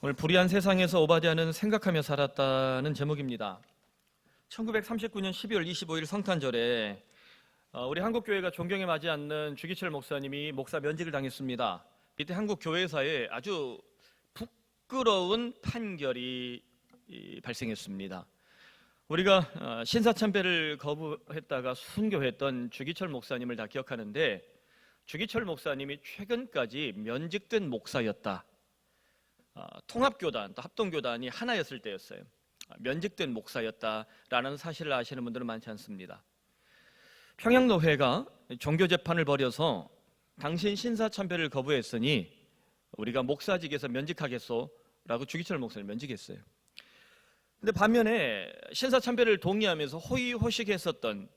오늘 불의한 세상에서 오바댜는 생각하며 살았다는 제목입니다. 1939년 12월 25일 성탄절에 우리 한국교회가 존경에 맞지 않는 주기철 목사님이 목사 면직을 당했습니다. 이때 한국 교회사에 아주 부끄러운 판결이 발생했습니다. 우리가 신사참배를 거부했다가 순교했던 주기철 목사님을 다 기억하는데, 주기철 목사님이 최근까지 면직된 목사였다. 통합교단 또 합동교단이 하나였을 때였어요. 면직된 목사였다라는 사실을 아시는 분들은 많지 않습니다. 평양노회가 종교재판을 벌여서 당신 신사참배를 거부했으니 우리가 목사직에서 면직하겠소 라고 주기철 목사를 면직했어요. 근데 반면에 신사참배를 동의하면서 호의호식했었던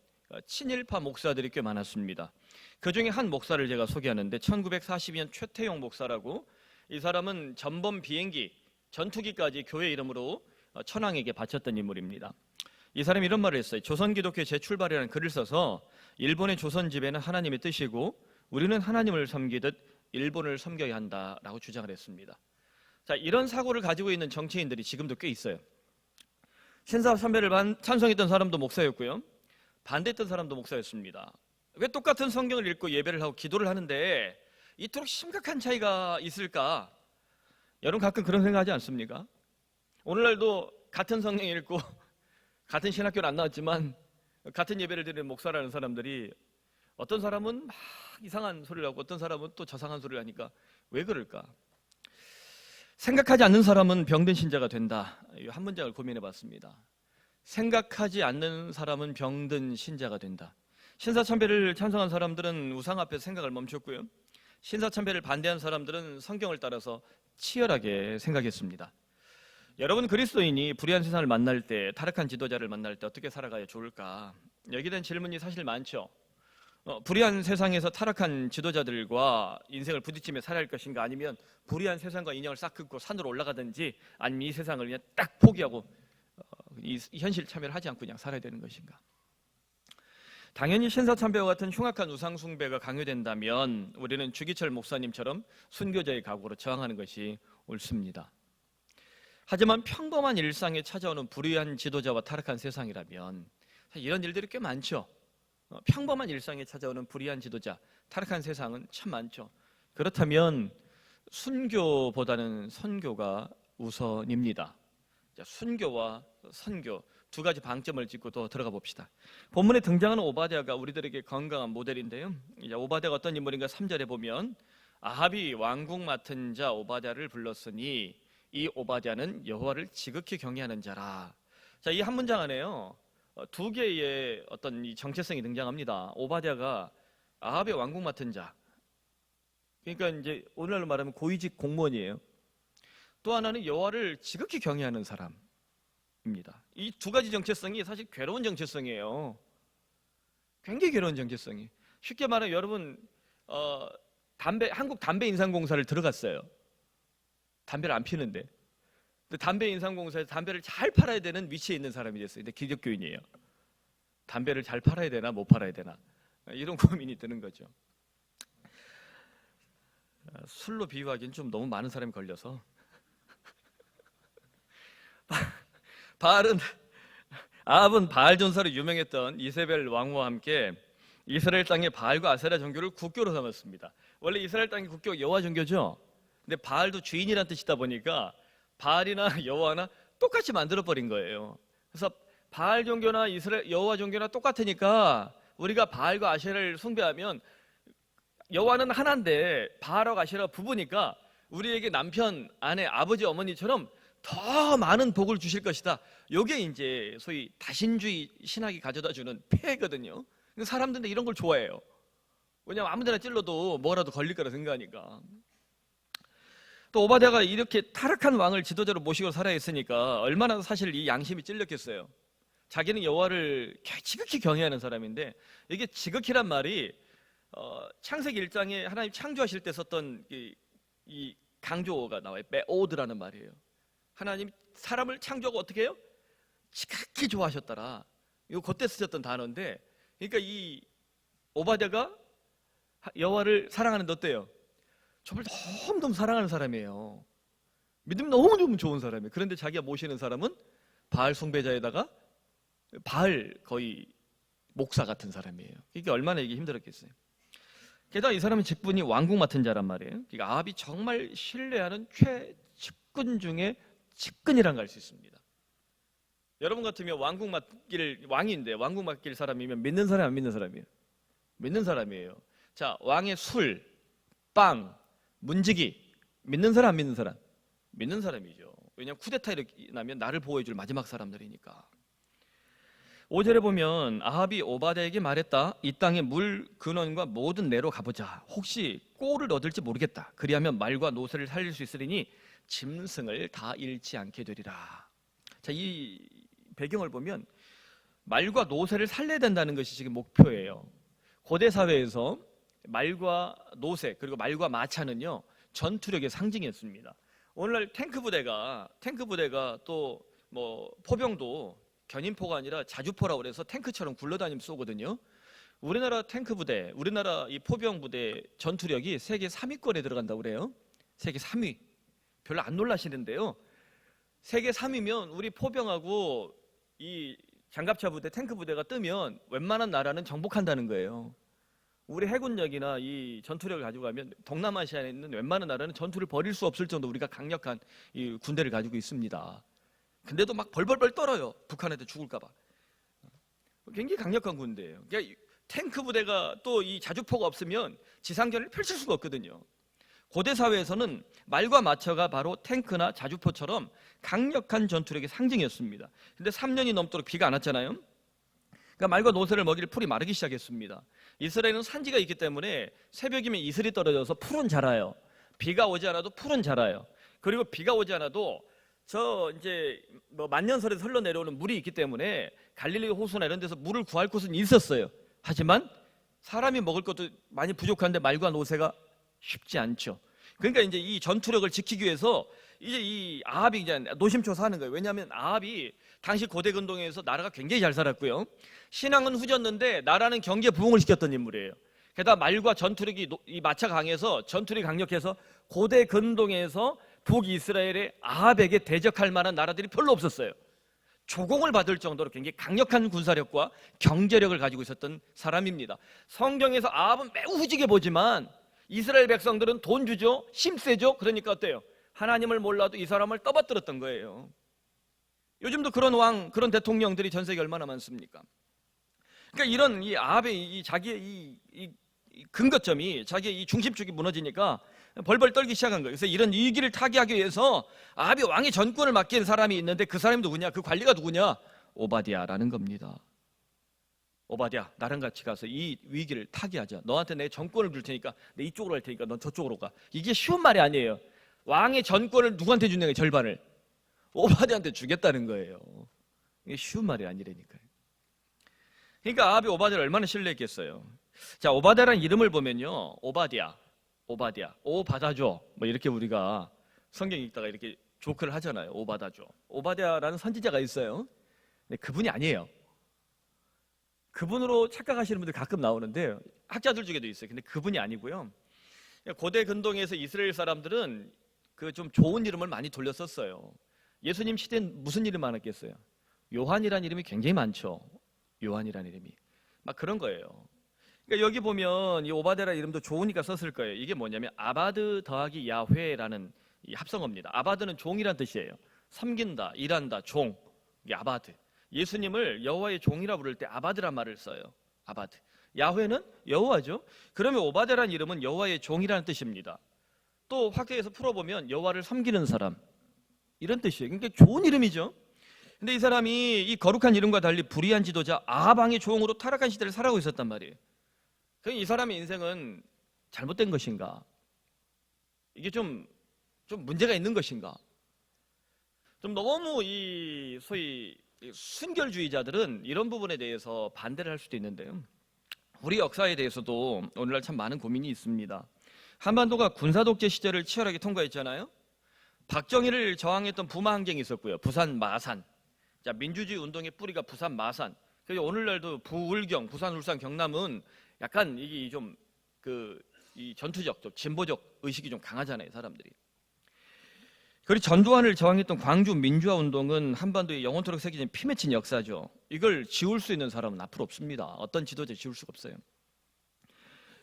친일파 목사들이 꽤 많았습니다. 그 중에 한 목사를 제가 소개하는데, 1942년 최태용 목사라고, 이 사람은 전범 비행기, 전투기까지 교회 이름으로 천황에게 바쳤던 인물입니다. 이 사람이 이런 말을 했어요. 조선기독교 재출발이라는 글을 써서 일본의 조선 지배는 하나님의 뜻이고 우리는 하나님을 섬기듯 일본을 섬겨야 한다라고 주장을 했습니다. 자, 이런 사고를 가지고 있는 정치인들이 지금도 꽤 있어요. 신사참배를 찬성했던 사람도 목사였고요, 반대했던 사람도 목사였습니다. 왜 똑같은 성경을 읽고 예배를 하고 기도를 하는데 이토록 심각한 차이가 있을까? 여러분 가끔 그런 생각하지 않습니까? 오늘날도 같은 성경 읽고 같은 신학교를 안 나왔지만 같은 예배를 드리는 목사라는 사람들이, 어떤 사람은 막 이상한 소리를 하고 어떤 사람은 또 저상한 소리를 하니까 왜 그럴까? 생각하지 않는 사람은 병든 신자가 된다. 이 한 문장을 고민해 봤습니다. 생각하지 않는 사람은 병든 신자가 된다. 신사참배를 찬성한 사람들은 우상 앞에서 생각을 멈췄고요, 신사참배를 반대한 사람들은 성경을 따라서 치열하게 생각했습니다. 여러분, 그리스도인이 불의한 세상을 만날 때, 타락한 지도자를 만날 때 어떻게 살아가야 좋을까? 여기에 대한 질문이 사실 많죠. 불의한 세상에서 타락한 지도자들과 인생을 부딪히며 살아야 할 것인가, 아니면 불의한 세상과 인연을 싹 끊고 산으로 올라가든지, 아니면 이 세상을 그냥 딱 포기하고 이 현실 참여를 하지 않고 그냥 살아야 되는 것인가? 당연히 신사참배와 같은 흉악한 우상숭배가 강요된다면 우리는 주기철 목사님처럼 순교자의 각오로 저항하는 것이 옳습니다. 하지만 평범한 일상에 찾아오는 불의한 지도자와 타락한 세상이라면, 이런 일들이 꽤 많죠. 평범한 일상에 찾아오는 불의한 지도자, 타락한 세상은 참 많죠. 그렇다면 순교보다는 선교가 우선입니다. 순교와 선교, 두 가지 방점을 짚고 또 들어가 봅시다. 본문에 등장하는 오바댜가 우리들에게 건강한 모델인데요, 오바댜가 어떤 인물인가 3절에 보면, 아합이 왕궁 맡은 자 오바댜를 불렀으니 이 오바댜는 여호와를 지극히 경외하는 자라. 자, 이 한 문장 안에요 두 개의 어떤 이 정체성이 등장합니다. 오바댜가 아합의 왕궁 맡은 자, 그러니까 이제 오늘날로 말하면 고위직 공무원이에요. 또 하나는 여호와를 지극히 경외하는 사람입니다. 이 두 가지 정체성이 사실 괴로운 정체성이에요. 굉장히 괴로운 정체성이. 쉽게 말하면 여러분, 한국 담배 인상공사를 들어갔어요. 담배를 안 피는데, 담배 인상공사에서 담배를 잘 팔아야 되는 위치에 있는 사람이 됐어요. 근데 기독교인이에요. 담배를 잘 팔아야 되나 못 팔아야 되나, 이런 고민이 드는 거죠. 술로 비유하기엔 좀 너무 많은 사람이 걸려서 아합은 바알 전사로 유명했던 이세벨 왕후와 함께 이스라엘 땅의 바알과 아세라 종교를 국교로 삼았습니다. 원래 이스라엘 땅의 국교 여호와 종교죠. 근데 바알도 주인이란 뜻이다 보니까 바알이나 여호와나 똑같이 만들어버린 거예요. 그래서 바알 종교나 이스라엘 여호와 종교나 똑같으니까 우리가 바알과 아세라를 숭배하면, 여호와는 하나인데 바알과 아세라가 부부니까 우리에게 남편, 아내, 아버지, 어머니처럼 더 많은 복을 주실 것이다. 이게 이제 소위 다신주의 신학이 가져다 주는 폐거든요. 사람들은 이런 걸 좋아해요. 왜냐하면 아무데나 찔러도 뭐라도 걸릴 거라 생각하니까. 또 오바댜가 이렇게 타락한 왕을 지도자로 모시고 살아야 했으니까 얼마나 사실 이 양심이 찔렸겠어요. 자기는 여호와를 지극히 경외하는 사람인데, 이게 지극히란 말이 창세기 1장에 하나님 창조하실 때 썼던 이 강조가 나와요. 메오드라는 말이에요. 하나님 사람을 창조하고 어떻게 해요? 지극히 좋아하셨더라. 이거 그때 쓰셨던 단어인데, 그러니까 이 오바댜가 여호와를 사랑하는데 어때요? 정말 너무너무 사랑하는 사람이에요. 믿음이 너무너무 좋은 사람이에요. 그런데 자기가 모시는 사람은 바알 숭배자에다가 바알 거의 목사 같은 사람이에요. 이게 얼마나 이게 힘들었겠어요. 게다가 이 사람은 직분이 왕궁 맡은 자란 말이에요. 그러니까 아합이 정말 신뢰하는 최측근 중에 측근이란 걸 알 수 있습니다. 여러분 같으면 왕궁 맡길 왕인데 왕궁 맡길 사람이면 믿는 사람 안 믿는 사람이에요? 믿는 사람이에요. 자, 왕의 술, 빵, 문지기 믿는 사람 안 믿는 사람? 믿는 사람이죠. 왜냐하면 쿠데타 일어나면 나를 보호해줄 마지막 사람들이니까. 5절에 보면 아합이 오바댜에게 말했다. 이 땅의 물 근원과 모든 내로 가보자. 혹시 꼴을 얻을지 모르겠다. 그리하면 말과 노새를 살릴 수 있으리니 짐승을 다 잃지 않게 되리라. 자, 이 배경을 보면 말과 노새를 살려야 된다는 것이 지금 목표예요. 고대 사회에서 말과 노새 그리고 말과 마차는요 전투력의 상징이었습니다. 오늘날 탱크 부대가 또 뭐 포병도 견인포가 아니라 자주포라고 그래서 탱크처럼 굴러다니면서 쏘거든요. 우리나라 탱크 부대, 우리나라 이 포병 부대 전투력이 세계 3위권에 들어간다고 그래요. 세계 3위. 별로 안 놀라시는데요. 세계 3위면 우리 포병하고 이 장갑차 부대, 탱크 부대가 뜨면 웬만한 나라는 정복한다는 거예요. 우리 해군력이나 이 전투력을 가지고 가면 동남아시아에 있는 웬만한 나라는 전투를 벌일 수 없을 정도 우리가 강력한 이 군대를 가지고 있습니다. 근데도 막 벌벌벌 떨어요. 북한한테 죽을까 봐. 굉장히 강력한 군대예요. 그러니까 탱크 부대가 또 이 자주포가 없으면 지상전을 펼칠 수가 없거든요. 고대 사회에서는 말과 마차가 바로 탱크나 자주포처럼 강력한 전투력의 상징이었습니다. 근데 3년이 넘도록 비가 안 왔잖아요. 그러니까 말과 노새를 먹일 풀이 마르기 시작했습니다. 이스라엘은 산지가 있기 때문에 새벽이면 이슬이 떨어져서 풀은 자라요. 비가 오지 않아도 풀은 자라요. 그리고 비가 오지 않아도 저 이제 뭐 만년설에서 흘러내려오는 물이 있기 때문에 갈릴리 호수나 이런 데서 물을 구할 곳은 있었어요. 하지만 사람이 먹을 것도 많이 부족한데 말과 노새가 쉽지 않죠. 그러니까 이제 이 전투력을 지키기 위해서 이제 이 아합이 이제 노심초사하는 거예요. 왜냐하면 아합이 당시 고대 근동에서 나라가 굉장히 잘 살았고요. 신앙은 후졌는데 나라는 경제 부흥을 시켰던 인물이에요. 게다가 말과 전투력이 이 마차가 강해서 전투력이 강력해서 고대 근동에서 북이스라엘의 아합에게 대적할 만한 나라들이 별로 없었어요. 조공을 받을 정도로 굉장히 강력한 군사력과 경제력을 가지고 있었던 사람입니다. 성경에서 아합은 매우 후지게 보지만 이스라엘 백성들은 돈 주죠, 힘세죠. 그러니까 어때요? 하나님을 몰라도 이 사람을 떠받들었던 거예요. 요즘도 그런 왕, 그런 대통령들이 전 세계에 얼마나 많습니까? 그러니까 이런 이 아합의 이 자기의 이 근거점이 자기의 이 중심축이 무너지니까 벌벌 떨기 시작한 거예요. 그래서 이런 위기를 타개하기 위해서 아합이 왕의 전권을 맡긴 사람이 있는데 그 사람이 누구냐? 그 관리가 누구냐? 오바댜라는 겁니다. 오바댜, 나랑 같이 가서 이 위기를 타개하자. 너한테 내 전권을 줄 테니까 내 이쪽으로 갈 테니까 넌 저쪽으로 가. 이게 쉬운 말이 아니에요. 왕의 전권을 누구한테 준다는 거예요? 절반을 오바댜한테 주겠다는 거예요. 이게 쉬운 말이 아니라니까요. 그러니까 아합이 오바댜를 얼마나 신뢰했겠어요. 자, 오바댜라는 이름을 보면요, 오바댜, 오 받아줘, 뭐 이렇게 우리가 성경 읽다가 이렇게 조크를 하잖아요. 오 받아줘. 오바댜라는 선지자가 있어요. 근데 그분이 아니에요. 그분으로 착각하시는 분들 가끔 나오는데 학자들 중에도 있어요. 근데 그분이 아니고요. 고대 근동에서 이스라엘 사람들은 그 좀 좋은 이름을 많이 돌렸었어요. 예수님 시대엔 무슨 이름 많았겠어요? 요한이라는 이름이 굉장히 많죠. 요한이라는 이름이 막 그런 거예요. 그러니까 여기 보면 이 오바댜라는 이름도 좋으니까 썼을 거예요. 이게 뭐냐면 아바드 더하기 야훼라는 이 합성어입니다. 아바드는 종이란 뜻이에요. 섬긴다, 일한다, 종. 이게 아바드. 예수님을 여호와의 종이라 부를 때 아바드란 말을 써요. 아바드. 야훼는 여호와죠. 그러면 오바댜라는 이름은 여호와의 종이라는 뜻입니다. 또 확대해서 풀어보면 여호와를 섬기는 사람, 이런 뜻이에요. 그러니까 좋은 이름이죠. 근데 이 사람이 이 거룩한 이름과 달리 불의한 지도자 아합 왕의 종으로 타락한 시대를 살아가고 있었단 말이에요. 그럼 이 사람의 인생은 잘못된 것인가? 이게 좀 문제가 있는 것인가? 좀 너무 이 소위 순결주의자들은 이런 부분에 대해서 반대를 할 수도 있는데요. 우리 역사에 대해서도 오늘날 참 많은 고민이 있습니다. 한반도가 군사독재 시절을 치열하게 통과했잖아요. 박정희를 저항했던 부마 항쟁이 있었고요. 부산 마산. 자, 민주주의 운동의 뿌리가 부산 마산. 그래서 오늘날도 부울경, 부산, 울산, 경남은 약간 이게 좀 이 전투적, 좀 진보적 의식이 좀 강하잖아요, 사람들이. 그리고 전두환을 저항했던 광주 민주화 운동은 한반도에 영원토록 새겨진 피 맺힌 역사죠. 이걸 지울 수 있는 사람은 앞으로 없습니다. 어떤 지도자 지울 수가 없어요.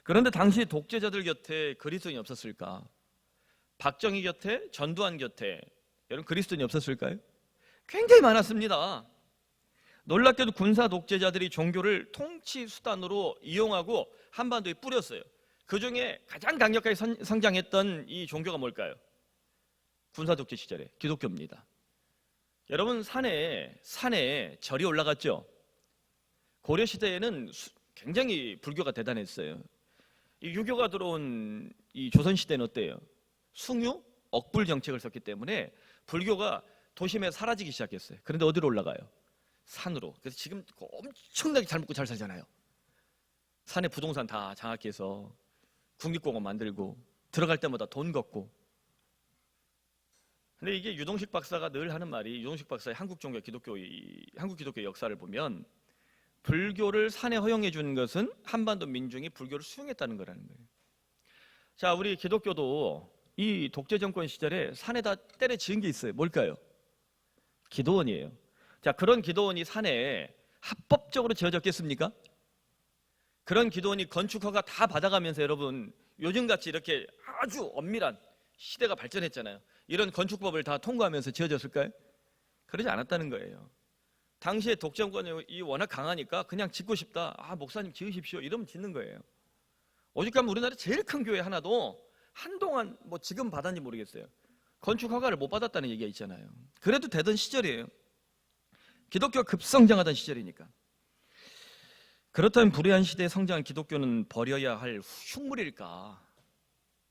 그런데 당시 독재자들 곁에 그리스도인이 없었을까? 박정희 곁에, 전두환 곁에 여러분 그리스도인이 없었을까요? 굉장히 많았습니다. 놀랍게도 군사 독재자들이 종교를 통치 수단으로 이용하고 한반도에 뿌렸어요. 그중에 가장 강력하게 성장했던 이 종교가 뭘까요? 군사 독재 시절에 기독교입니다. 여러분 산에 절이 올라갔죠. 고려 시대에는 굉장히 불교가 대단했어요. 이 유교가 들어온 이 조선 시대는 어때요? 숭유, 억불 정책을 썼기 때문에 불교가 도심에 사라지기 시작했어요. 그런데 어디로 올라가요? 산으로. 그래서 지금 엄청나게 잘 먹고 잘 살잖아요. 산에 부동산 다 장악해서 국립공원 만들고 들어갈 때마다 돈 걷고. 근데 이게 유동식 박사가 늘 하는 말이, 유동식 박사의 한국 기독교 역사를 보면 불교를 산에 허용해 준 것은 한반도 민중이 불교를 수용했다는 거라는 거예요. 자, 우리 기독교도 이 독재 정권 시절에 산에다 때려 지은 게 있어요. 뭘까요? 기도원이에요. 자, 그런 기도원이 산에 합법적으로 지어졌겠습니까? 그런 기도원이 건축 허가 다 받아가면서 여러분 요즘같이 이렇게 아주 엄밀한 시대가 발전했잖아요. 이런 건축법을 다 통과하면서 지어졌을까요? 그러지 않았다는 거예요. 당시에 독재정권이 워낙 강하니까 그냥 짓고 싶다. 목사님 지으십시오. 이러면 짓는 거예요. 오죽하면 우리나라 제일 큰 교회 하나도 한동안 지금 받았는지 모르겠어요. 건축 허가를 못 받았다는 얘기가 있잖아요. 그래도 되던 시절이에요. 기독교가 급성장하던 시절이니까. 그렇다면 불의한 시대에 성장한 기독교는 버려야 할 흉물일까?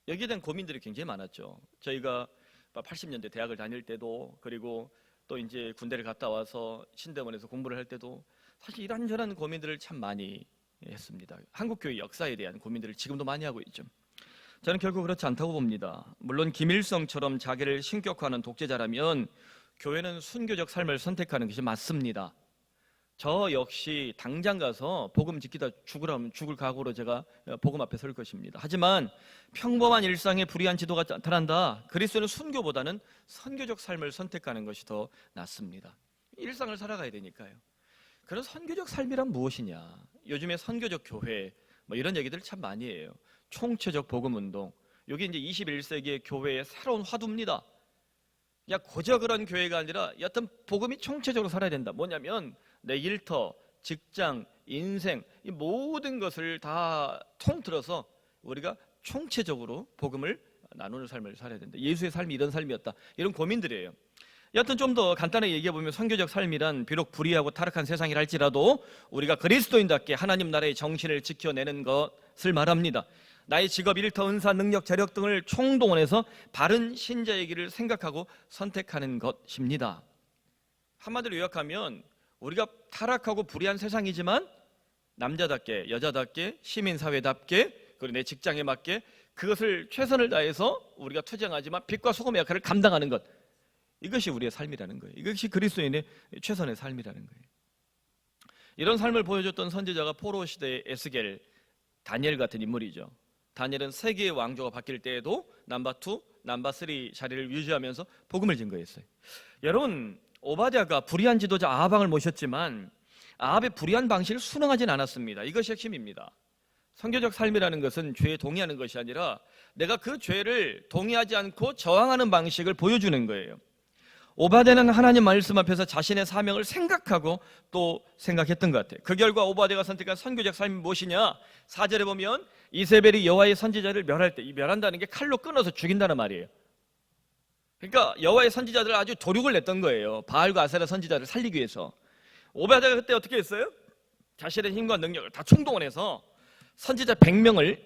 여기에 대한 고민들이 굉장히 많았죠. 저희가 80년대 대학을 다닐 때도, 그리고 또 이제 군대를 갔다 와서 신대원에서 공부를 할 때도 사실 이런저런 고민들을 참 많이 했습니다. 한국교회 역사에 대한 고민들을 지금도 많이 하고 있죠. 저는 결국 그렇지 않다고 봅니다. 물론 김일성처럼 자기를 신격화하는 독재자라면 교회는 순교적 삶을 선택하는 것이 맞습니다. 저 역시 당장 가서 복음 지키다 죽으라면 죽을 각오로 제가 복음 앞에 설 것입니다. 하지만 평범한 일상에 불의한 지도가 나타난다. 그리스도는 순교보다는 선교적 삶을 선택하는 것이 더 낫습니다. 일상을 살아가야 되니까요. 그런 선교적 삶이란 무엇이냐? 요즘에 선교적 교회 이런 얘기들 참 많이 해요. 총체적 복음 운동. 이게 이제 21세기의 교회의 새로운 화두입니다. 그냥 고저 그런 교회가 아니라 여튼 복음이 총체적으로 살아야 된다. 뭐냐면 내 일터, 직장, 인생 이 모든 것을 다 통틀어서 우리가 총체적으로 복음을 나누는 삶을 살아야 된다. 예수의 삶이 이런 삶이었다. 이런 고민들이에요. 여튼 좀 더 간단하게 얘기해보면 선교적 삶이란 비록 불의하고 타락한 세상이라 할지라도 우리가 그리스도인답게 하나님 나라의 정신을 지켜내는 것을 말합니다. 나의 직업, 일터, 은사, 능력, 재력 등을 총동원해서 바른 신자의 길을 생각하고 선택하는 것입니다. 한마디로 요약하면 우리가 타락하고 불의한 세상이지만 남자답게, 여자답게, 시민사회답게, 그리고 내 직장에 맞게 그것을 최선을 다해서 우리가 투쟁하지만 빛과 소금의 역할을 감당하는 것, 이것이 우리의 삶이라는 거예요. 이것이 그리스도인의 최선의 삶이라는 거예요. 이런 삶을 보여줬던 선지자가 포로 시대의 에스겔, 다니엘 같은 인물이죠. 다니엘은 세계의 왕조가 바뀔 때에도 넘버 2, 넘버 3 자리를 유지하면서 복음을 증거했어요. 여러분, 오바댜가 불의한 지도자 아하방을 모셨지만 아합의 불의한 방식을 순응하진 않았습니다. 이것이 핵심입니다. 선교적 삶이라는 것은 죄에 동의하는 것이 아니라 내가 그 죄를 동의하지 않고 저항하는 방식을 보여주는 거예요. 오바댜는 하나님 말씀 앞에서 자신의 사명을 생각하고 또 생각했던 것 같아요. 그 결과 오바댜가 선택한 선교적 삶이 무엇이냐? 4절에 보면 이세벨이 여호와의 선지자를 멸할 때, 이 멸한다는 게 칼로 끊어서 죽인다는 말이에요. 그러니까 여호와의 선지자들을 아주 도륙을 냈던 거예요. 바알과 아세라 선지자를 살리기 위해서. 오바댜가 그때 어떻게 했어요? 자신의 힘과 능력을 다 총동원해서 선지자 100명을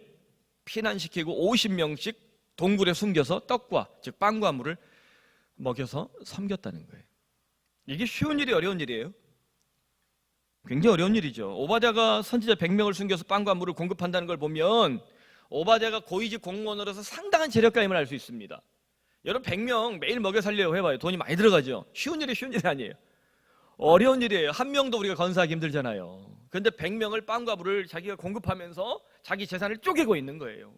피난시키고 50명씩 동굴에 숨겨서 떡과 즉 빵과 물을 먹여서 섬겼다는 거예요. 이게 쉬운 일이 어려운 일이에요? 굉장히 어려운 일이죠. 오바댜가 선지자 100명을 숨겨서 빵과 물을 공급한다는 걸 보면 오바댜가 고위직 공무원으로서 상당한 재력가임을 알 수 있습니다. 여러분 100명 매일 먹여 살려고 해봐요. 돈이 많이 들어가죠. 쉬운 일이 아니에요. 어려운 일이에요. 한 명도 우리가 건사하기 힘들잖아요. 그런데 100명을 빵과 물을 자기가 공급하면서 자기 재산을 쪼개고 있는 거예요.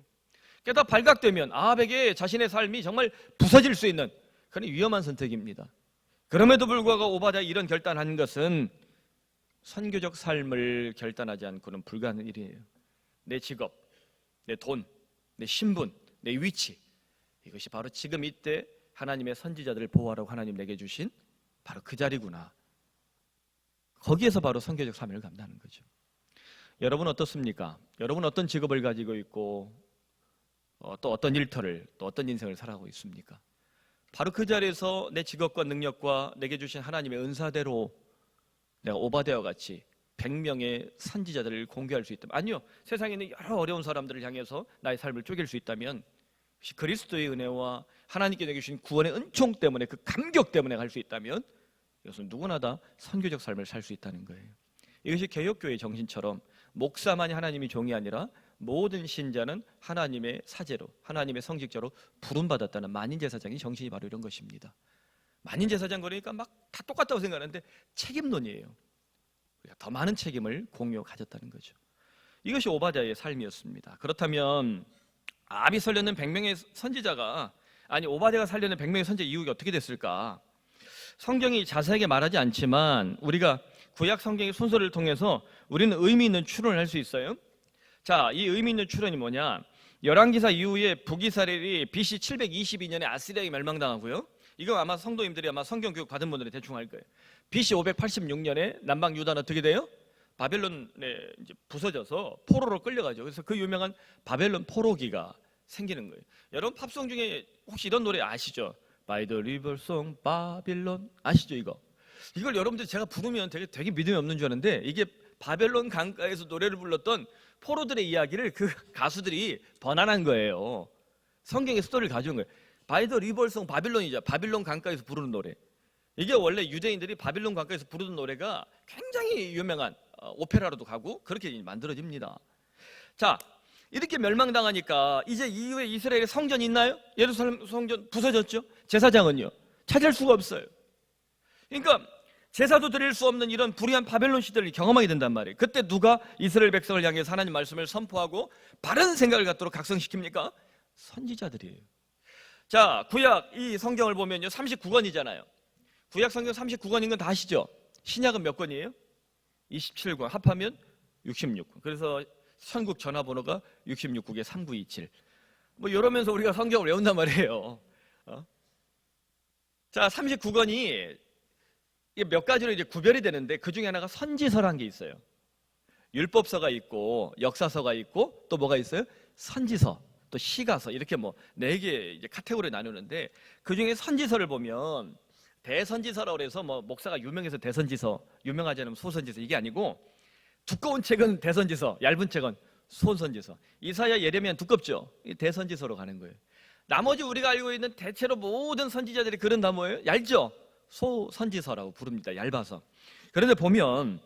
게다가 발각되면 아합에게 자신의 삶이 정말 부서질 수 있는 그러니 위험한 선택입니다. 그럼에도 불구하고 오바댜가 이런 결단한 것은 선교적 삶을 결단하지 않고는 불가능한 일이에요. 내 직업, 내 돈, 내 신분, 내 위치, 이것이 바로 지금 이때 하나님의 선지자들을 보호하라고 하나님 내게 주신 바로 그 자리구나. 거기에서 바로 선교적 사명을 감당하는 거죠. 여러분 어떻습니까? 여러분 어떤 직업을 가지고 있고 또 어떤 일터를, 또 어떤 인생을 살아가고 있습니까? 바로 그 자리에서 내 직업과 능력과 내게 주신 하나님의 은사대로 내가 오바댜와 같이 100명의 선지자들을 공개할 수 있다면, 아니요, 세상에 있는 여러 어려운 사람들을 향해서 나의 삶을 쪼갤 수 있다면, 그리스도의 은혜와 하나님께 내게 주신 구원의 은총 때문에, 그 감격 때문에 갈 수 있다면, 이것은 누구나 다 선교적 삶을 살 수 있다는 거예요. 이것이 개혁교회의 정신처럼 목사만이 하나님의 종이 아니라 모든 신자는 하나님의 사제로, 하나님의 성직자로 부름받았다는 만인제사장의 정신이 바로 이런 것입니다. 만인제사장 그러니까 막 다 똑같다고 생각하는데 책임론이에요. 더 많은 책임을 공유하고 가졌다는 거죠. 이것이 오바댜의 삶이었습니다. 그렇다면 아합이 살려낸 100명의 선지자가, 아니 오바댜가 살려낸 100명의 선지자 이유가 어떻게 됐을까? 성경이 자세하게 말하지 않지만 우리가 구약 성경의 순서를 통해서 우리는 의미 있는 추론을 할 수 있어요. 자, 이 의미 있는 추론이 뭐냐? 열왕기사 이후에 북이스라엘이 BC 722년에 아시리아에 멸망당하고요. 이거 아마 성도님들이 아마 성경 교육 받은 분들이 대충 알 거예요. BC 586년에 남방 유다는 어떻게 돼요? 바벨론에 이제 부서져서 포로로 끌려가죠. 그래서 그 유명한 바벨론 포로기가 생기는 거예요. 여러분 팝송 중에 혹시 이런 노래 아시죠? By the river song 바빌론, 아시죠 이거? 이걸 여러분들 제가 부르면 되게 믿음이 없는 줄 아는데, 이게 바벨론 강가에서 노래를 불렀던 포로들의 이야기를 그 가수들이 번안한 거예요. 성경의 스토리를 가져온 거예요. By the river song 바빌론이죠. 바빌론 강가에서 부르는 노래. 이게 원래 유대인들이 바빌론 강가에서 부르는 노래가 굉장히 유명한 오페라로도 가고 그렇게 만들어집니다. 자, 이렇게 멸망당하니까 이제 이후에 이스라엘의 성전이 있나요? 예루살렘 성전 부서졌죠. 제사장은요? 찾을 수가 없어요. 그러니까 제사도 드릴 수 없는 이런 불의한 바벨론 시대를 경험하게 된단 말이에요. 그때 누가 이스라엘 백성을 향해서 하나님 말씀을 선포하고 바른 생각을 갖도록 각성시킵니까? 선지자들이에요. 자, 구약 이 성경을 보면요 39권이잖아요. 구약 성경 39권인 건 다 아시죠? 신약은 몇 권이에요? 27권 합하면 66권. 그래서 천국 전화번호가 66국에 3927. 뭐 이러면서 우리가 성경을 외운단 말이에요. 자, 39권이 몇 가지로 이제 구별이 되는데 그 중에 하나가 선지서라는 게 있어요. 율법서가 있고 역사서가 있고 또 뭐가 있어요? 선지서, 또 시가서, 이렇게 뭐 4개 이제 카테고리에 나누는데 그 중에 선지서를 보면 대선지서라고 그래서 뭐 목사가 유명해서 대선지서, 유명하지 않으면 소선지서, 이게 아니고 두꺼운 책은 대선지서, 얇은 책은 소선지서. 이사야, 예레미야는 두껍죠. 이 대선지서로 가는 거예요. 나머지 우리가 알고 있는 대체로 모든 선지자들이 그런 다 뭐예요? 얇죠? 소선지서라고 부릅니다. 얇아서. 그런데 보면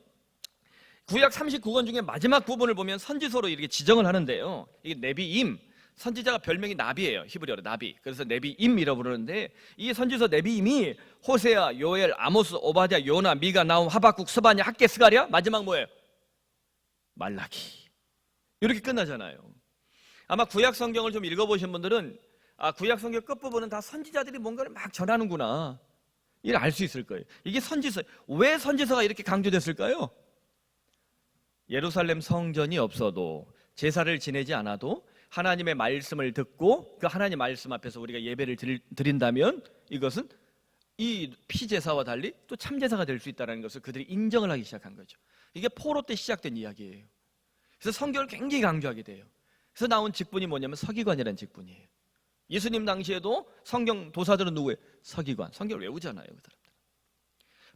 구약 39권 중에 마지막 부분을 보면 선지서로 이렇게 지정을 하는데요. 이게 네비임, 선지자가 별명이 나비예요. 히브리어로 나비. 그래서 네비임이라고 부르는데 이 선지서 네비임이 호세아, 요엘, 아모스, 오바댜, 요나, 미가, 나움, 하박국, 스바냐, 학개, 스가랴, 마지막 뭐예요? 말라기. 이렇게 끝나잖아요. 아마 구약 성경을 좀 읽어보신 분들은 구약 성경 끝부분은 다 선지자들이 뭔가를 막 전하는구나, 이걸 알 수 있을 거예요. 이게 선지서. 왜 선지서가 이렇게 강조됐을까요? 예루살렘 성전이 없어도, 제사를 지내지 않아도 하나님의 말씀을 듣고 그 하나님 말씀 앞에서 우리가 예배를 드린다면 이것은 이 피제사와 달리 또 참제사가 될 수 있다는 것을 그들이 인정을 하기 시작한 거죠. 이게 포로 때 시작된 이야기예요. 그래서 성경을 굉장히 강조하게 돼요. 그래서 나온 직분이 뭐냐면 서기관이라는 직분이에요. 예수님 당시에도 성경 도사들은 누구예요? 서기관. 성경을 외우잖아요, 그 사람들.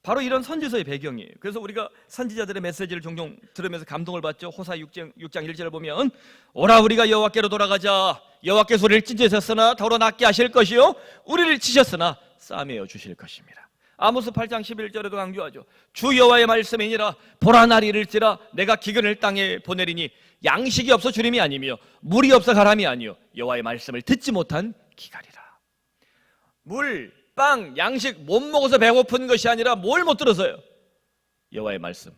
바로 이런 선지서의 배경이에요. 그래서 우리가 선지자들의 메시지를 종종 들으면서 감동을 받죠. 호사 6장 1절을 보면 오라 우리가 여호와께로 돌아가자. 여호와께서 우리를 찢으셨으나 더러 낫게 하실 것이요 우리를 치셨으나 싸매어 주실 것입니다. 아모스 8장 11절에도 강조하죠. 주 여호와의 말씀이니라. 보라 날이 이를지라 내가 기근을 땅에 보내리니 양식이 없어 주림이 아니며 물이 없어 가람이 아니요 여호와의 말씀을 듣지 못한 기갈이라. 물, 빵, 양식 못 먹어서 배고픈 것이 아니라 뭘 못 들어서요? 여호와의 말씀.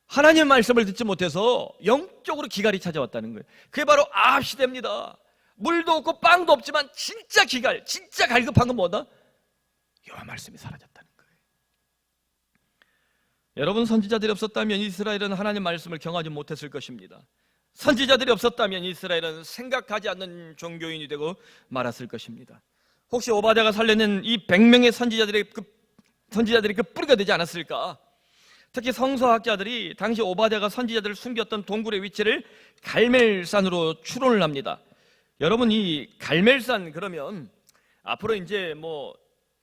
하나님의 말씀을 듣지 못해서 영적으로 기갈이 찾아왔다는 거예요. 그게 바로 아합 시대입니다. 물도 없고 빵도 없지만 진짜 기갈, 진짜 갈급한 건 뭐다? 여호와 말씀이 사라졌다는 거예요. 여러분, 선지자들이 없었다면 이스라엘은 하나님 말씀을 경하지 못했을 것입니다. 선지자들이 없었다면 이스라엘은 생각하지 않는 종교인이 되고 말았을 것입니다. 혹시 오바댜가 살려낸 이 100명의 선지자들이 그 뿌리가 되지 않았을까? 특히 성서학자들이 당시 오바댜가 선지자들을 숨겼던 동굴의 위치를 갈멜산으로 추론을 합니다. 여러분, 이 갈멜산, 그러면 앞으로 이제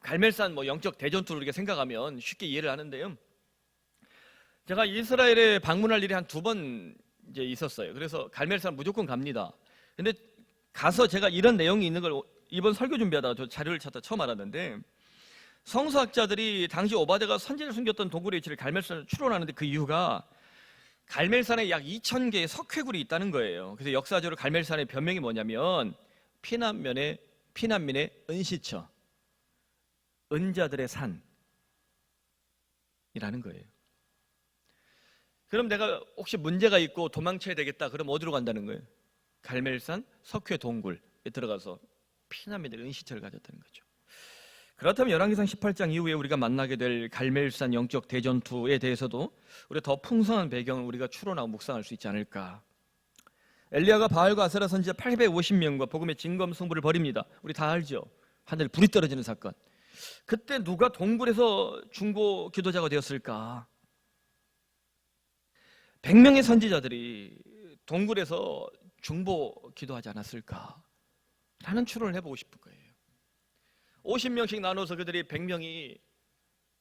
갈멜산 영적 대전투를 이렇게 생각하면 쉽게 이해를 하는데요. 제가 이스라엘에 방문할 일이 한 2번 이제 있었어요. 그래서 갈멜산 무조건 갑니다. 근데 가서 제가 이런 내용이 있는 걸 이번 설교 준비하다가 저 자료를 찾다 처음 알았는데, 성서학자들이 당시 오바댜가 선지자를 숨겼던 동굴의 위치를 갈멜산으로 추론하는데 그 이유가 갈멜산에 약 2,000개의 석회굴이 있다는 거예요. 그래서 역사적으로 갈멜산의 변명이 뭐냐면 피난민의 은시처, 은자들의 산이라는 거예요. 그럼 내가 혹시 문제가 있고 도망쳐야 되겠다, 그럼 어디로 간다는 거예요? 갈멜산 석회 동굴에 들어가서 피난민들의 은시처를 가졌다는 거죠. 그렇다면 열왕기상 18장 이후에 우리가 만나게 될 갈멜산 영적 대전투에 대해서도 우리가 더 풍성한 배경을 우리가 추론하고 묵상할 수 있지 않을까. 엘리야가 바알과 아세라 선지자 850명과 복음의 진검승부를 벌입니다. 우리 다 알죠? 하늘에 불이 떨어지는 사건. 그때 누가 동굴에서 중보 기도자가 되었을까? 100명의 선지자들이 동굴에서 중보 기도하지 않았을까? 라는 추론을 해보고 싶은 거예요. 50명씩 나눠서 그들이 100명이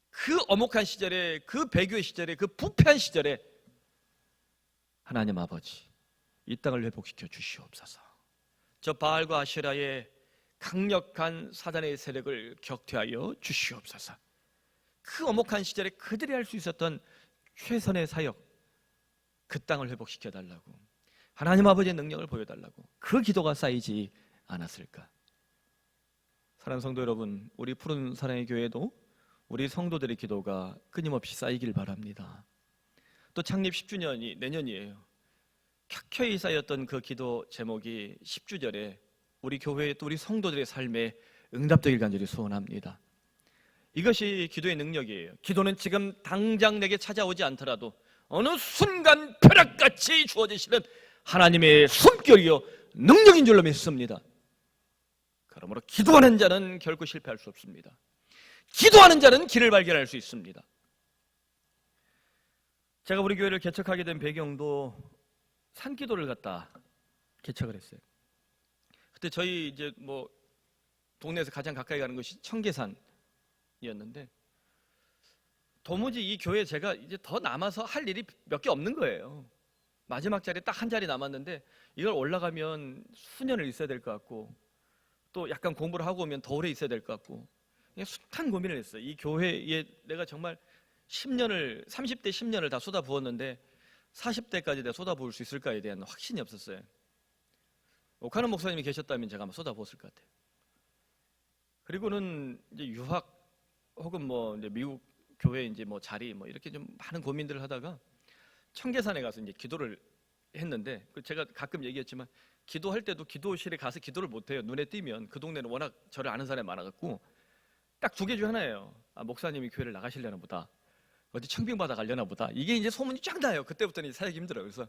그 엄혹한 시절에, 그 배교의 시절에, 그 부패한 시절에 하나님 아버지, 이 땅을 회복시켜 주시옵소서. 저 바알과 아세라의 강력한 사단의 세력을 격퇴하여 주시옵소서. 그 엄혹한 시절에 그들이 할 수 있었던 최선의 사역, 그 땅을 회복시켜 달라고, 하나님 아버지의 능력을 보여달라고 그 기도가 쌓이지 않았을까. 사랑하는 성도 여러분, 우리 푸른 사랑의 교회도 우리 성도들의 기도가 끊임없이 쌓이길 바랍니다. 또 창립 10주년이 내년이에요. 켜켜이 쌓였던 그 기도 제목이 10주절에 우리 교회의 또 우리 성도들의 삶에 응답되길 간절히 소원합니다. 이것이 기도의 능력이에요. 기도는 지금 당장 내게 찾아오지 않더라도 어느 순간 벼락같이 주어지시는 하나님의 숨결이요 능력인 줄로 믿습니다. 그러므로 기도하는 자는 결코 실패할 수 없습니다. 기도하는 자는 길을 발견할 수 있습니다. 제가 우리 교회를 개척하게 된 배경도 산기도를 갖다 개척을 했어요. 그때 저희 이제 동네에서 가장 가까이 가는 것이 청계산이었는데, 도무지 이 교회에 제가 이제 더 남아서 할 일이 몇 개 없는 거예요. 마지막 자리에 딱 한 자리 남았는데 이걸 올라가면 수년을 있어야 될 것 같고, 또 약간 공부를 하고 오면 더 오래 있어야 될 것 같고, 그냥 숱한 고민을 했어요. 이 교회에 내가 정말 30대 10년을 다 쏟아부었는데 40대까지 내가 쏟아부을 수 있을까에 대한 확신이 없었어요. 오카노 목사님이 계셨다면 제가 아마 쏟아부었을 것 같아요. 그리고는 이제 유학 혹은 이제 미국 교회 이제 자리 이렇게 좀 많은 고민들을 하다가 청계산에 가서 이제 기도를 했는데, 제가 가끔 얘기했지만 기도할 때도 기도실에 가서 기도를 못 해요. 눈에 띄면 그 동네는 워낙 저를 아는 사람이 많아갖고 딱 2개 중 하나예요. 목사님이 교회를 나가시려나 보다, 어디 청빙받아 가려나 보다. 이게 이제 소문이 쫙 나요. 그때부터는 사역이 힘들어요. 그래서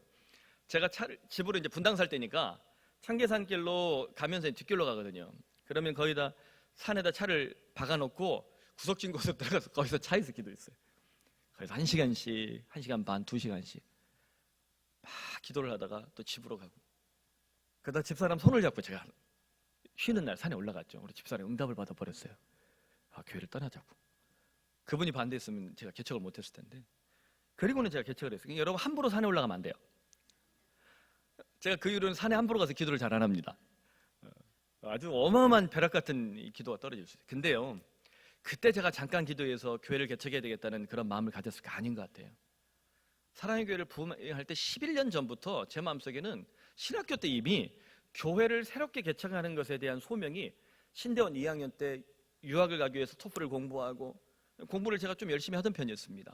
제가 집으로 이제 분당 살 때니까 청계산길로 가면서 뒷길로 가거든요. 그러면 거의 다 산에다 차를 박아놓고 구석진 곳에 들어가서 거기서 차에서 기도했어요. 그래서 1시간씩, 1시간 반, 2시간씩 막 기도를 하다가 또 집으로 가고, 그러다 집사람 손을 잡고 제가 쉬는 날 산에 올라갔죠. 우리 집사람이 응답을 받아버렸어요. 교회를 떠나자고. 그분이 반대했으면 제가 개척을 못했을 텐데, 그리고는 제가 개척을 했어요. 여러분, 함부로 산에 올라가면 안 돼요. 제가 그 이후로는 산에 함부로 가서 기도를 잘 안 합니다. 아주 어마어마한 벼락 같은 이 기도가 떨어질 수 있어요. 근데요, 그때 제가 잠깐 기도해서 교회를 개척해야 되겠다는 그런 마음을 가졌을까? 아닌 것 같아요. 사랑의 교회를 부흥할 때 11년 전부터 제 마음속에는 신학교 때 이미 교회를 새롭게 개척하는 것에 대한 소명이, 신대원 2학년 때 유학을 가기 위해서 토플을 공부하고, 공부를 제가 좀 열심히 하던 편이었습니다.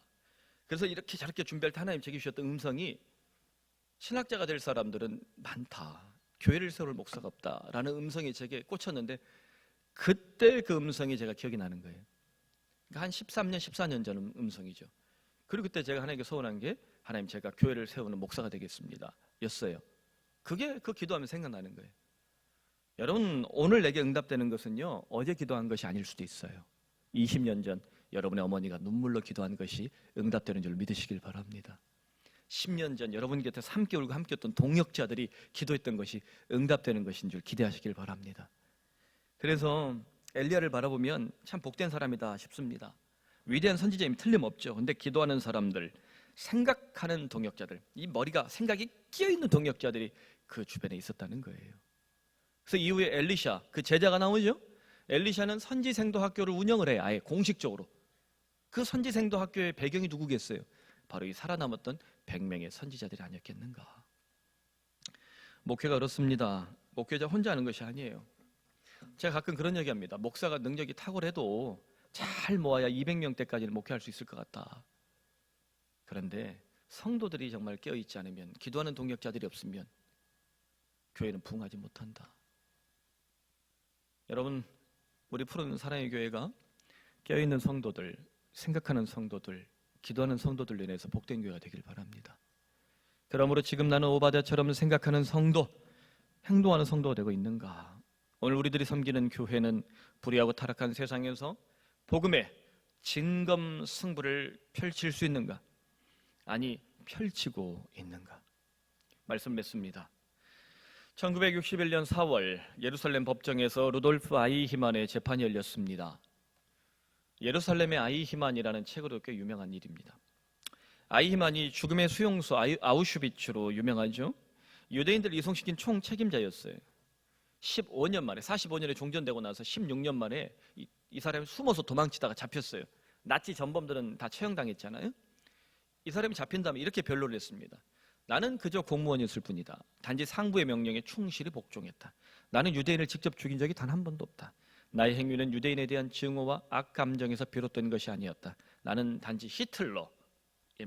그래서 이렇게 저렇게 준비할 때 하나님 제게 주셨던 음성이, 신학자가 될 사람들은 많다, 교회를 세울 목사가 없다라는 음성이 제게 꽂혔는데, 그때 그 음성이 제가 기억이 나는 거예요. 한 13년, 14년 전 음성이죠. 그리고 그때 제가 하나님께 소원한 게 하나님 제가 교회를 세우는 목사가 되겠습니다 였어요. 그게 그 기도하면 생각나는 거예요. 여러분 오늘 내게 응답되는 것은요 어제 기도한 것이 아닐 수도 있어요. 20년 전 여러분의 어머니가 눈물로 기도한 것이 응답되는 줄 믿으시길 바랍니다. 10년 전 여러분 곁에 함께 울고 함께 했던 동역자들이 기도했던 것이 응답되는 것인 줄 기대하시길 바랍니다. 그래서 엘리야를 바라보면 참 복된 사람이다 싶습니다. 위대한 선지자임이 틀림없죠. 근데 기도하는 사람들, 생각하는 동역자들, 이 머리가 생각이 끼어있는 동역자들이 그 주변에 있었다는 거예요. 그래서 이후에 엘리샤, 그 제자가 나오죠. 엘리샤는 선지생도 학교를 운영을 해요. 아예 공식적으로. 그 선지생도 학교의 배경이 누구겠어요? 바로 이 살아남았던 100명의 선지자들이 아니었겠는가. 목회가 어렵습니다. 목회자 혼자 하는 것이 아니에요. 제가 가끔 그런 얘기합니다. 목사가 능력이 탁월해도 잘 모아야 200명대까지는 목회할 수 있을 것 같다. 그런데 성도들이 정말 깨어있지 않으면, 기도하는 동역자들이 없으면 교회는 부흥하지 못한다. 여러분, 우리 푸른 사랑의 교회가 깨어있는 성도들, 생각하는 성도들, 기도하는 성도들로 인해서 복된 교회가 되길 바랍니다. 그러므로 지금 나는 오바댜처럼 생각하는 성도, 행동하는 성도가 되고 있는가? 오늘 우리들이 섬기는 교회는 불의하고 타락한 세상에서 복음의 진검승부를 펼칠 수 있는가? 아니, 펼치고 있는가? 말씀 맺습니다. 1961년 4월 예루살렘 법정에서 루돌프 아이히만의 재판이 열렸습니다. 예루살렘의 아이히만이라는 책으로 꽤 유명한 일입니다. 아이히만이 죽음의 수용소 아우슈비츠로 유명하죠. 유대인들 이송시킨 총책임자였어요. 15년 만에, 45년에 종전되고 나서 16년 만에 이 사람이 숨어서 도망치다가 잡혔어요. 나치 전범들은 다 처형당했잖아요. 이 사람이 잡힌 다음에 이렇게 변론을 했습니다. 나는 그저 공무원이었을 뿐이다. 단지 상부의 명령에 충실히 복종했다. 나는 유대인을 직접 죽인 적이 단 한 번도 없다. 나의 행위는 유대인에 대한 증오와 악감정에서 비롯된 것이 아니었다. 나는 단지 히틀러의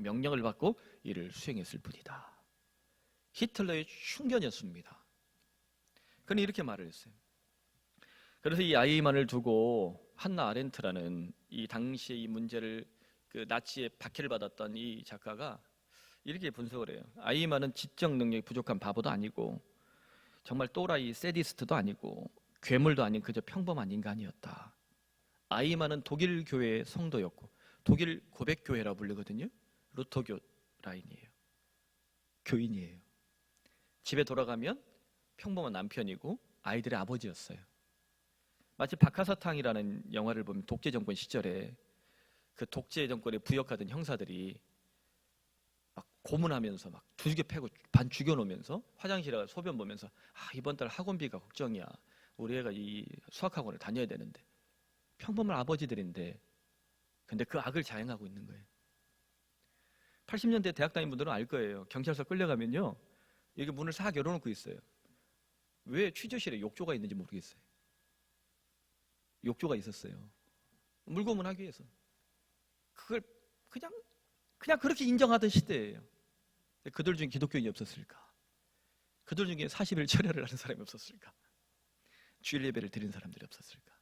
명령을 받고 이를 수행했을 뿐이다. 히틀러의 충견이었습니다. 그는 이렇게 말을 했어요. 그래서 이 아이히만을 두고 한나 아렌트라는 이 당시에 이 문제를 그 나치의 박해를 받았던 이 작가가 이렇게 분석을 해요. 아이히만은 지적 능력이 부족한 바보도 아니고 정말 또라이 세디스트도 아니고 괴물도 아닌 그저 평범한 인간이었다. 아이히만은 독일 교회의 성도였고 독일 고백교회라고 부르거든요. 루터교 라인이에요. 교인이에요. 집에 돌아가면 평범한 남편이고 아이들의 아버지였어요. 마치 박하사탕이라는 영화를 보면 독재 정권 시절에 그 독재 정권에 부역하던 형사들이 막 고문하면서 막 두들겨 패고 반 죽여놓으면서 화장실에 가서 소변 보면서 이번 달 학원비가 걱정이야. 우리 애가 이 수학학원을 다녀야 되는데. 평범한 아버지들인데 근데 그 악을 자행하고 있는 거예요. 80년대 대학 다닌 분들은 알 거예요. 경찰서 끌려가면요 이렇게 문을 싹 열어놓고 있어요. 왜 취조실에 욕조가 있는지 모르겠어요. 욕조가 있었어요. 물고문하기 위해서. 그걸 그냥 그렇게 인정하던 시대예요. 그들 중에 기독교인이 없었을까? 그들 중에 40일 철야를 하는 사람이 없었을까? 주일 예배를 드린 사람들이 없었을까?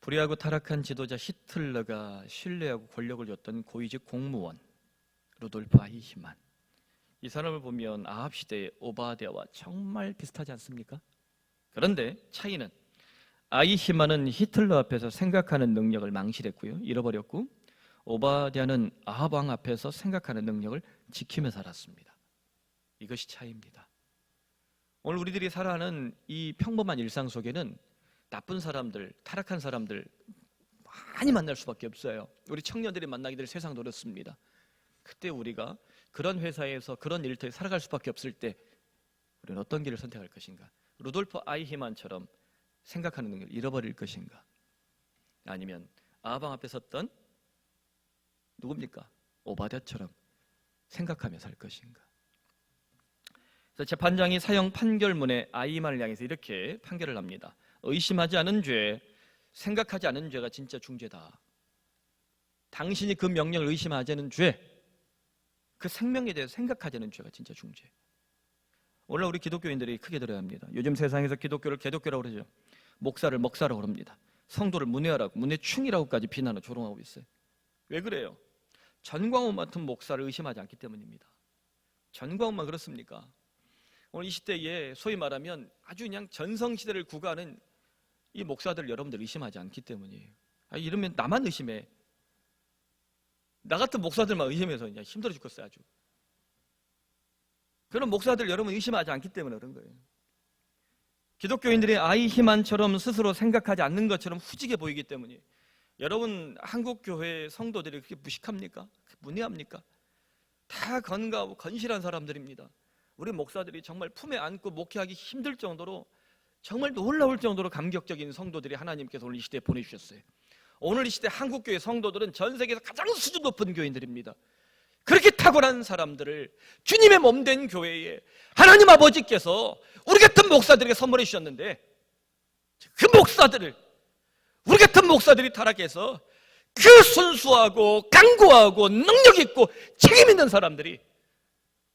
불의하고 타락한 지도자 히틀러가 신뢰하고 권력을 줬던 고위직 공무원 루돌프 아이히만, 이 사람을 보면 아합 시대의 오바댜와 정말 비슷하지 않습니까? 그런데 차이는 아이히만은 히틀러 앞에서 생각하는 능력을 망실했고요, 잃어버렸고, 오바댜는 아합 왕 앞에서 생각하는 능력을 지키며 살았습니다. 이것이 차이입니다. 오늘 우리들이 살아가는 이 평범한 일상 속에는 나쁜 사람들, 타락한 사람들 많이 만날 수밖에 없어요. 우리 청년들이 만나기를 세상 어렵습니다. 그때 우리가 그런 회사에서 그런 일터에 살아갈 수밖에 없을 때 우리는 어떤 길을 선택할 것인가? 루돌프 아이히만처럼 생각하는 능력을 잃어버릴 것인가? 아니면 아합 왕 앞에 섰던 누굽니까? 오바댜처럼 생각하며 살 것인가? 그래서 재판장이 사형 판결문에 아이히만을 향해서 이렇게 판결을 합니다. 의심하지 않은 죄, 생각하지 않은 죄가 진짜 중죄다. 당신이 그 명령을 의심하지 않은 죄, 그 생명에 대해서 생각하지 않은 죄가 진짜 중죄. 오늘 우리 기독교인들이 크게 들어야 합니다. 요즘 세상에서 기독교를 개독교라고 그러죠. 목사를 먹사라고 그럽니다. 성도를 문외하라고, 문외충이라고까지 비난하고 조롱하고 있어요. 왜 그래요? 전광훈 같은 목사를 의심하지 않기 때문입니다. 전광훈만 그렇습니까? 오늘 이 시대에 소위 말하면 아주 그냥 전성시대를 구가하는 이 목사들을 여러분들 의심하지 않기 때문이에요. 이러면 나만 의심해. 나 같은 목사들만 의심해서 그냥 힘들어 죽겠어요. 아주. 그런 목사들 여러분 의심하지 않기 때문에 그런 거예요. 기독교인들이 아이 희만처럼 스스로 생각하지 않는 것처럼 후지게 보이기 때문이에요. 여러분 한국교회 성도들이 그렇게 무식합니까? 문외합니까? 다 건강하고 건실한 사람들입니다. 우리 목사들이 정말 품에 안고 목회하기 힘들 정도로 정말 놀라울 정도로 감격적인 성도들이 하나님께서 오늘 이 시대에 보내주셨어요. 오늘 이 시대 한국교회 성도들은 전 세계에서 가장 수준 높은 교인들입니다. 그렇게 탁월한 사람들을 주님의 몸된 교회에 하나님 아버지께서 우리 같은 목사들에게 선물해 주셨는데, 그 목사들을 우리 같은 목사들이 타락해서 그 순수하고 강고하고 능력 있고 책임 있는 사람들이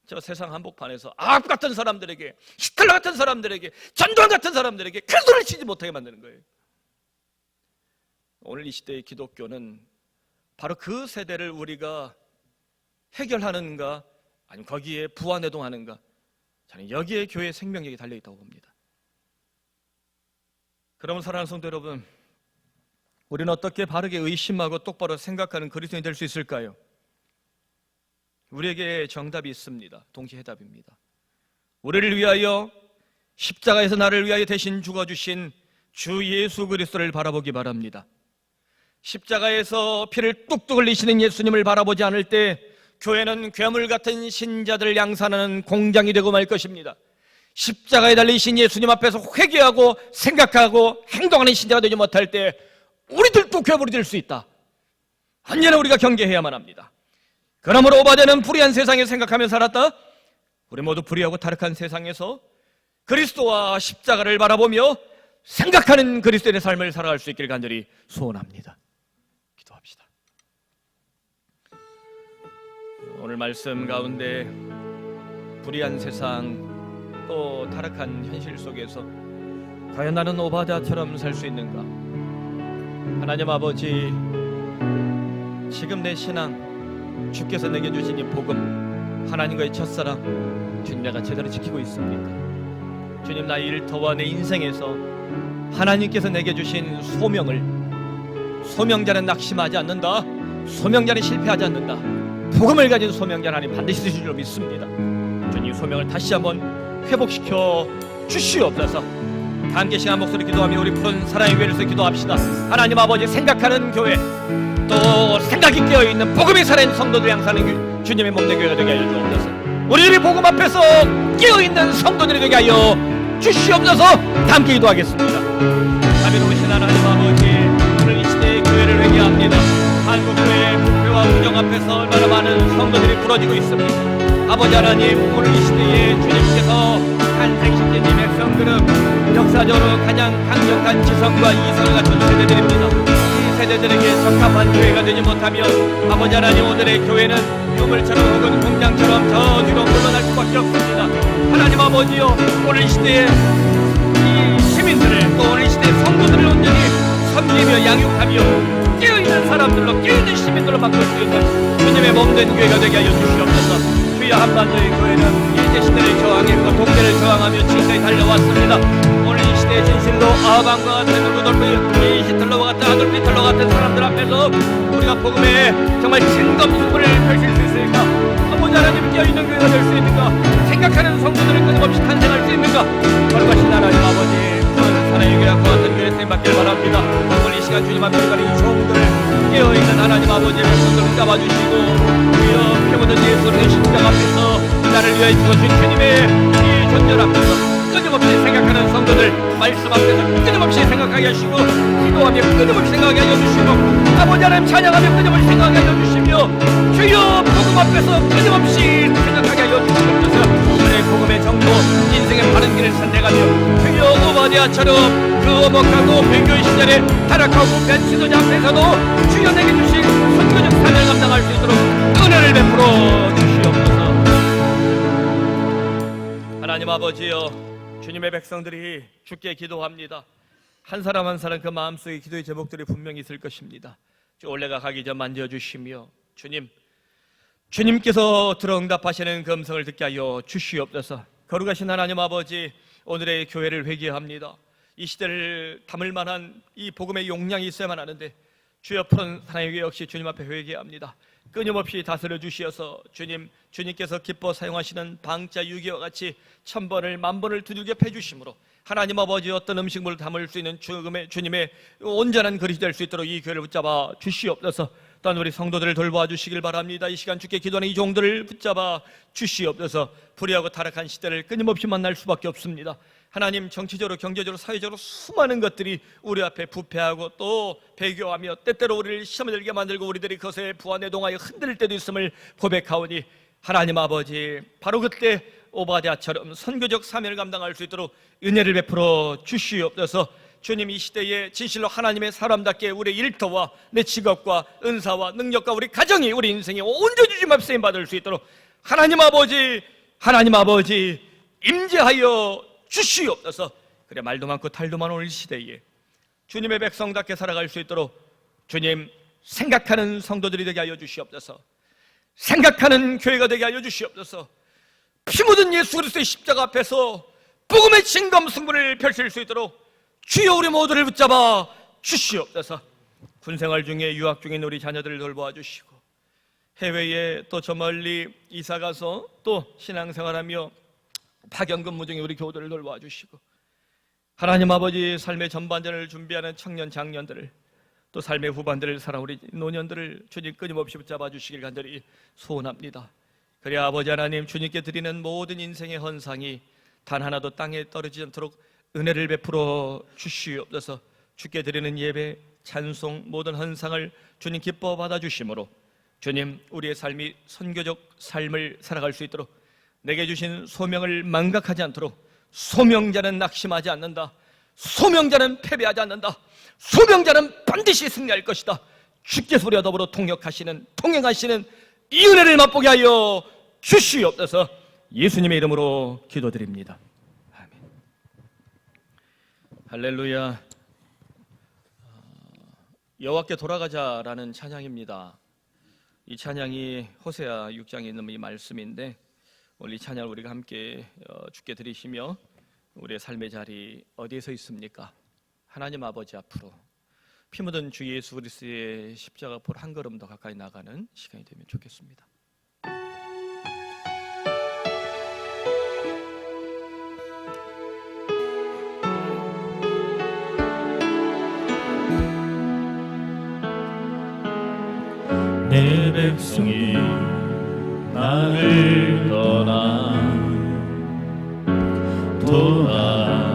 저 세상 한복판에서 아합 같은 사람들에게, 히틀러 같은 사람들에게, 전두환 같은 사람들에게 큰 소리를 치지 못하게 만드는 거예요. 오늘 이 시대의 기독교는 바로 그 세대를 우리가 해결하는가 아니면 거기에 부안해동하는가, 저는 여기에 교회의 생명력이 달려있다고 봅니다. 그러면 사랑하는 성도 여러분, 우리는 어떻게 바르게 의심하고 똑바로 생각하는 그리스도인이 될 수 있을까요? 우리에게 정답이 있습니다. 동시에 해답입니다. 우리를 위하여 십자가에서 나를 위하여 대신 죽어주신 주 예수 그리스도를 바라보기 바랍니다. 십자가에서 피를 뚝뚝 흘리시는 예수님을 바라보지 않을 때 교회는 괴물 같은 신자들을 양산하는 공장이 되고 말 것입니다. 십자가에 달리신 예수님 앞에서 회개하고 생각하고 행동하는 신자가 되지 못할 때 우리들도 괴물이 될 수 있다. 언제나 우리가 경계해야만 합니다. 그러므로 오바댜는 불의한 세상에 생각하며 살았다. 우리 모두 불의하고 타락한 세상에서 그리스도와 십자가를 바라보며 생각하는 그리스도인의 삶을 살아갈 수 있기를 간절히 소원합니다. 기도합시다. 오늘 말씀 가운데 불의한 세상 또 타락한 현실 속에서 과연 나는 오바댜처럼 살 수 있는가? 하나님 아버지, 지금 내 신앙, 주께서 내게 주신 이 복음, 하나님과의 첫사랑, 주님 내가 제대로 지키고 있습니까? 주님, 나의 일터와 내 인생에서 하나님께서 내게 주신 소명자는 낙심하지 않는다. 소명자는 실패하지 않는다. 복음을 가진 소명자 하나님 반드시 주실 줄 믿습니다. 주님, 소명을 다시 한번 회복시켜 주시옵소서. 함께 시간 목소리 기도하며 우리 푸른 사랑의 교회에서 기도합시다. 하나님 아버지, 생각하는 교회, 또 생각이 깨어있는 복음이 살아있는 성도들이 양산하는 주님의 몸된 교회가 되게 하여 주옵소서. 우리들이 복음 앞에서 깨어있는 성도들이 되게 하여 주시옵소서. 함께 기도하겠습니다. 자비로우신 하나님 아버지, 오늘 이 시대의 교회를 회개합니다. 한국교회 목표와 운영 앞에서 얼마나 많은 성도들이 부러지고 있습니다. 아버지 하나님, 오늘 이 시대에 주님께서 탄생시킨 이 백성들은 역사적으로 가장 강력한 지성과 이성을 갖춘 세대들입니다. 이 세대들에게 적합한 교회가 되지 못하면 아버지 하나님, 오늘의 교회는 유물처럼 혹은 공장처럼 저 뒤로 물러날 수밖에 없습니다. 하나님 아버지요, 오늘 이 시대에 이 시민들을, 또 오늘 이 시대의 성도들을 온전히 섬기며 양육하며 깨어있는 사람들로, 깨어있는 시민들로 바꿀 수 있는 주님의 몸된 교회가 되게 하여 주시옵소서. 주여, 한반도의 교회는 일제시대를 저항했고 독재를 저항하며 지금까지 달려왔습니다. 오늘 이 시대의 진실로 아방과 같은 루돌프, 히틀러와 같은 아돌프 히틀러 같은 사람들 앞에서 우리가 복음의 정말 진검승부를 펼칠 수 있을까? 아버지 하나님, 깨어있는 교회가 될 수 있는가? 생각하는 성도들을 끊임없이 탄생할 수 있는가? 걸어가신 하나님 아버지, 하나님의 교회와 같은 교회 쓰임받기를 바랍니다. 오늘 이 시간 주님 앞에 가는 이 종들, 깨어있는 하나님 아버지의 백성들을 잡아주시고, 주여, 피 묻은 예수의 십자가 앞에서 나를 위하여 죽어주신 주님의 이 존재 앞에서 끊임없이 생각하는 성도들, 말씀 앞에서 끊임없이 생각하게 하시고, 기도하며 끊임없이 생각하게 하여 주시고, 아버지 하나님 찬양하며 끊임없이 생각하게 하여 주시며, 주여, 복음 앞에서 끊임없이 생각하게 하여 주시옵소서. 오늘의 복음의 정도, 인생의 바른 길을 선택하며 주여, 오바댜처럼 그 어목하고 변교의 시절에 타락하고 벤 지도자 앞에서도 주여 내게 주신 선교적 사명을 감당할 수 있도록 은혜를 베풀어 주시옵소서. 하나님 아버지여, 주님의 백성들이 주께 기도합니다. 한 사람 한 사람 그 마음속에 기도의 제목들이 분명히 있을 것입니다. 올해가 가기 전 만져주시며 주님께서 들어응답하시는 그 음성을 듣게 하여 주시옵소서. 거룩하신 하나님 아버지, 오늘의 교회를 회개합니다. 이 시대를 담을 만한 이 복음의 용량이 있어야만 하는데 주여 푸른 사랑의 교회 역시 주님 앞에 회개합니다. 끊임없이 다스려 주시어서 주님께서 기뻐 사용하시는 방자 유기와 같이 1000번을 10,000번을 두들겨 패주심으로 하나님 아버지 어떤 음식물을 담을 수 있는 주님의 온전한 그릇이 될 수 있도록 이 교회를 붙잡아 주시옵소서. 또한 우리 성도들을 돌보아 주시길 바랍니다. 이 시간 주께 기도하는 이 종들을 붙잡아 주시옵소서. 불의하고 타락한 시대를 끊임없이 만날 수밖에 없습니다. 하나님, 정치적으로 경제적으로 사회적으로 수많은 것들이 우리 앞에 부패하고 또 배교하며 때때로 우리를 시험에 들게 만들고 우리들이 그것에 부안해동하여 흔들릴 때도 있음을 고백하오니 하나님 아버지, 바로 그때 오바댜처럼 선교적 사명을 감당할 수 있도록 은혜를 베풀어 주시옵소서. 주님, 이 시대에 진실로 하나님의 사람답게 우리 일터와 내 직업과 은사와 능력과 우리 가정이 우리 인생이 온전히 주님 앞에 쓰임 받을 수 있도록 하나님 아버지 임재하여 주시옵소서. 그래 말도 많고 탈도 많은 이 시대에 주님의 백성답게 살아갈 수 있도록 주님, 생각하는 성도들이 되게 하여 주시옵소서. 생각하는 교회가 되게 하여 주시옵소서. 피 묻은 예수 그리스도의 십자가 앞에서 복음의 진검 승부를 펼칠 수 있도록 주여 우리 모두를 붙잡아 주시옵소서. 군생활 중에 유학 중인 우리 자녀들을 돌보아 주시고 해외에 또 저 멀리 이사가서 또 신앙생활하며 파견 근무 중에 우리 교우들을 돌보아 주시고 하나님 아버지, 삶의 전반전을 준비하는 청년 장년들을 또 삶의 후반들을 살아 우리 노년들을 주님 끊임없이 붙잡아 주시길 간절히 소원합니다. 그래 아버지 하나님, 주님께 드리는 모든 인생의 헌상이 단 하나도 땅에 떨어지지 않도록 은혜를 베풀어 주시옵소서. 주께 드리는 예배, 찬송, 모든 헌상을 주님 기뻐 받아주심으로 주님, 우리의 삶이 선교적 삶을 살아갈 수 있도록 내게 주신 소명을 망각하지 않도록, 소명자는 낙심하지 않는다, 소명자는 패배하지 않는다, 소명자는 반드시 승리할 것이다, 주께서 우리와 더불어 통행하시는 이 은혜를 맛보게 하여 주시옵소서. 예수님의 이름으로 기도드립니다. 아멘. 할렐루야. 여호와께 돌아가자라는 찬양입니다. 이 찬양이 호세아 6장에 있는 이 말씀인데 오늘 이 찬양을 우리가 함께 주께 드리시며 우리의 삶의 자리 어디에서 있습니까? 하나님 아버지 앞으로 피 묻은 주 예수 그리스도의 십자가 앞으로 한 걸음 더 가까이 나가는 시간이 되면 좋겠습니다. 내 백성이 나를 떠나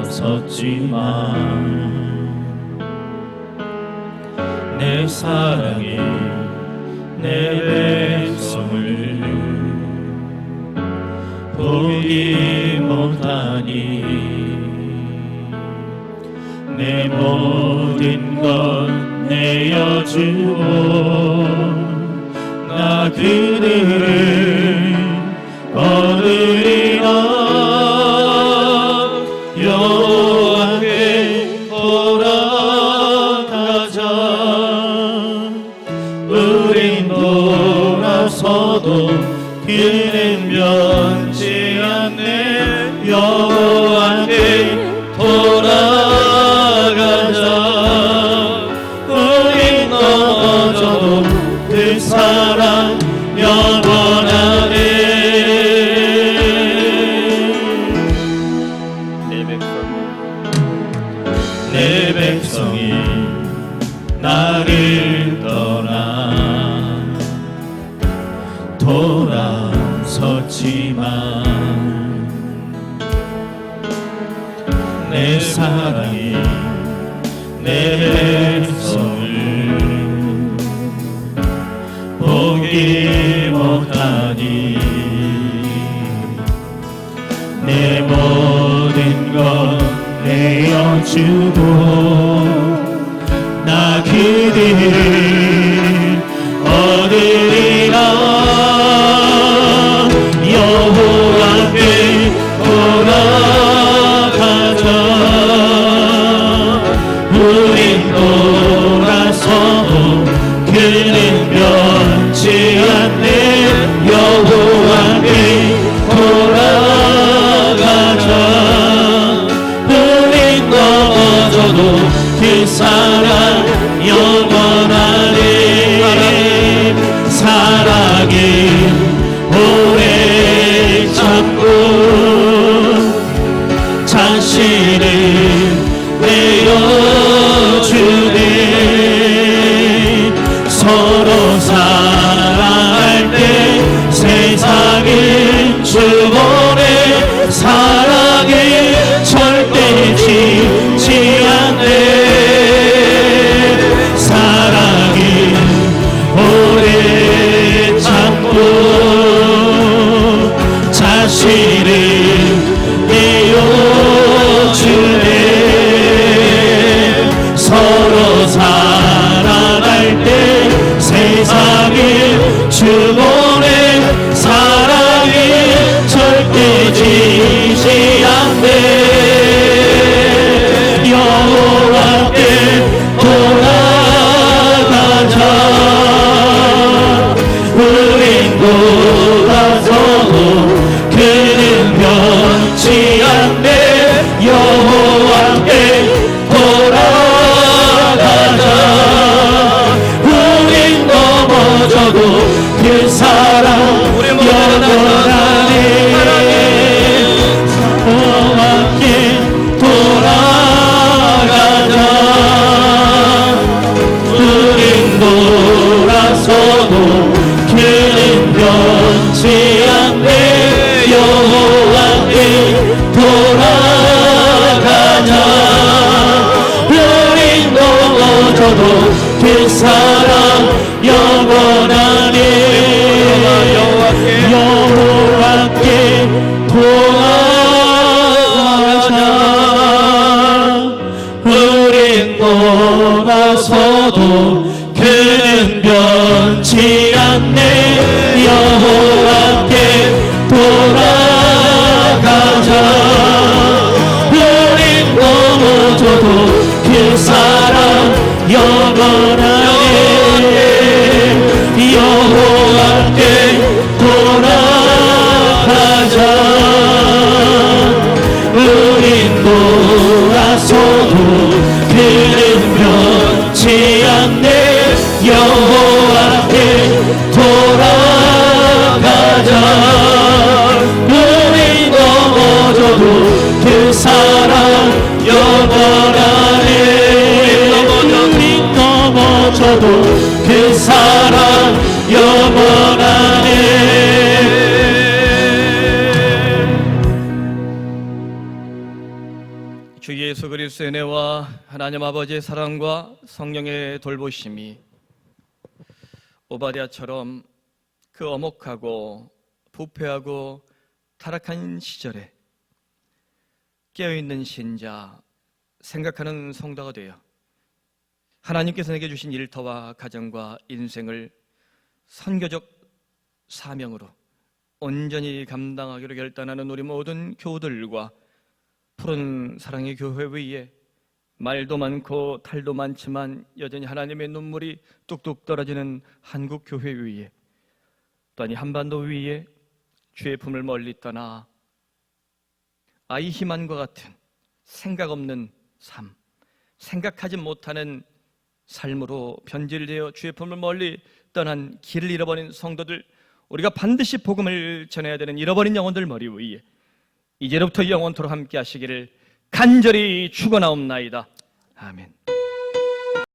돌아섰지만 내 사랑이 내 백성을 보기 못하니 내 모든 것 내어주고 나 그들을 얻으리라. 여호와께 돌아가자. 우린 돌아서도 그는 변치 않네. 여호와께 돌아가자. 우린 넘어져도 그 사랑 영원하네. 내 백성이 나를 떠나 돌아섰지만 내 사랑이 내 백성을 보기 못하니 내 모든 것 내어주고 나 그들을 얻으리라. 여호와께 돌아가자. 그 사랑 영원하네. 사랑이 오래 참고 자신을 내어주네. 서로 사랑할 때 세상은 주보내. 사랑이 절대 지지 않네. 사랑이 오래 참고 자신을 내어주네. 서로 사랑할 때 세상을 주보내. 사랑이 절대 지지 않네. 여호와께 돌아가자. 우린 돌아서도 그는 변치 않네. 여호와께 돌아가자. 우린 넘어져도 그 사랑 영원하네. 여호와께 돌아가자. 우린 돌아서도 그는 변치 않네. 여호와께 돌아가자. 우린 넘어져도 그 사랑 영원하네. 여호와께 돌아가자. 우린 돌아서도 그는 변치 않네. 여호와께 돌아가자. 우린 넘어져도 그 사랑 영원하네. 여호와께 돌아가자. 우린 돌아서도 그는 변치 않네. 여호와께 돌아가자. 우린 넘어져도 그 사랑 영원하네. 우린 넘어져도 그 사랑 영원하네. 주 예수 그리스도의 은혜와 하나님 아버지의 사랑과 성령의 돌보심이 오바댜처럼 그 엄혹하고 부패하고 타락한 시절에 깨어있는 신자, 생각하는 성도가 되어 하나님께서 내게 주신 일터와 가정과 인생을 선교적 사명으로 온전히 감당하기로 결단하는 우리 모든 교우들과 푸른 사랑의 교회 위에 말도 많고 탈도 많지만 여전히 하나님의 눈물이 뚝뚝 떨어지는 한국 교회 위에, 또한 이 한반도 위에 주의 품을 멀리 떠나 아이 희만과 같은 생각 없는 삶, 생각하지 못하는 삶으로 변질되어 주의 품을 멀리 떠난 길을 잃어버린 성도들, 우리가 반드시 복음을 전해야 되는 잃어버린 영혼들 머리 위에 이제로부터 영원토록 함께 하시기를 간절히 축원하옵나이다. 아멘.